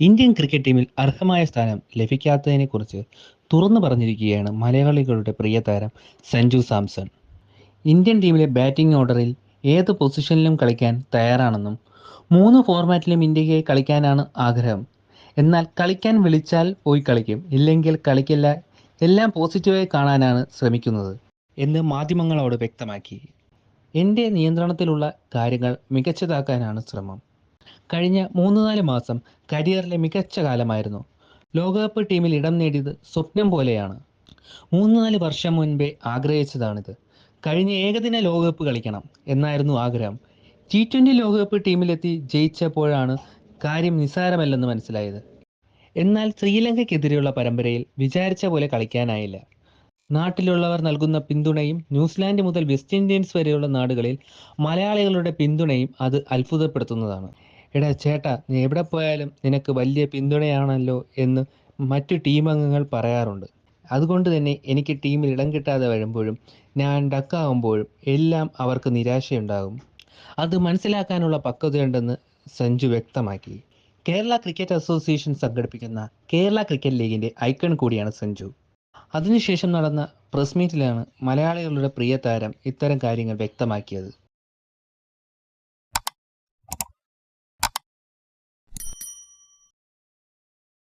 Indian cricket ടീമിൽ അർഹമായ സ്ഥാനം ലഭിക്കാത്തതിനെക്കുറിച്ച് തുറന്നു പറഞ്ഞിരിക്കുകയാണ് മലയാളികളുടെ പ്രിയ താരം സഞ്ജു സാംസൺ. ഇന്ത്യൻ ടീമിലെ ബാറ്റിംഗ് ഓർഡറിൽ ഏത് പൊസിഷനിലും കളിക്കാൻ തയ്യാറാണെന്നും 3 ഫോർമാറ്റിലും ഇന്ത്യക്ക് കളിക്കാനാണ് ആഗ്രഹം. എന്നാൽ കളിക്കാൻ വിളിച്ചാൽ പോയി കളിക്കും, ഇല്ലെങ്കിൽ കളിക്കില്ല, എല്ലാം പോസിറ്റീവായി കാണാനാണ് ശ്രമിക്കുന്നത് എന്ന് മാധ്യമങ്ങളോട് വ്യക്തമാക്കി. എൻ്റെ നിയന്ത്രണത്തിലുള്ള കാര്യങ്ങൾ മികച്ചതാക്കാനാണ് ശ്രമം. കഴിഞ്ഞ 3-4 മാസം കരിയറിലെ മികച്ച കാലമായിരുന്നു. ലോകകപ്പ് ടീമിൽ ഇടം നേടിയത് സ്വപ്നം പോലെയാണ്. 3-4 വർഷം മുൻപേ ആഗ്രഹിച്ചതാണിത്. കഴിഞ്ഞ ഏകദിന ലോകകപ്പ് കളിക്കണം എന്നായിരുന്നു ആഗ്രഹം. T20 ലോകകപ്പ് ടീമിലെത്തി ജയിച്ചപ്പോഴാണ് കാര്യം നിസ്സാരമല്ലെന്ന് മനസ്സിലായത്. എന്നാൽ ശ്രീലങ്കയ്ക്കെതിരെയുള്ള പരമ്പരയിൽ വിചാരിച്ച പോലെ കളിക്കാനായില്ല. നാട്ടിലുള്ളവർ നൽകുന്ന പിന്തുണയും ന്യൂസിലാൻഡ് മുതൽ വെസ്റ്റ് ഇൻഡീസ് വരെയുള്ള നാടുകളിൽ മലയാളികളുടെ പിന്തുണയും അത് അത്ഭുതപ്പെടുത്തുന്നതാണ്. എടാ ചേട്ടാ, നീ എവിടെ പോയാലും നിനക്ക് വലിയ പിന്തുണയാണല്ലോ എന്ന് മറ്റു ടീമംഗങ്ങൾ പറയാറുണ്ട്. അതുകൊണ്ട് തന്നെ എനിക്ക് ടീമിൽ ഇടം കിട്ടാതെ വരുമ്പോഴും ഞാൻ ഡക്കാവുമ്പോഴും എല്ലാം അവർക്ക് നിരാശയുണ്ടാകും. അത് മനസ്സിലാക്കാനുള്ള പക്വതയുണ്ടെന്ന് സഞ്ജു വ്യക്തമാക്കി. കേരള ക്രിക്കറ്റ് അസോസിയേഷൻ സംഘടിപ്പിക്കുന്ന കേരള ക്രിക്കറ്റ് ലീഗിൻ്റെ ഐക്കൺ കൂടിയാണ് സഞ്ജു. അതിനുശേഷം നടന്ന പ്രസ് മീറ്റിലാണ് മലയാളികളുടെ പ്രിയ താരം ഇത്തരം കാര്യങ്ങൾ വ്യക്തമാക്കിയത്.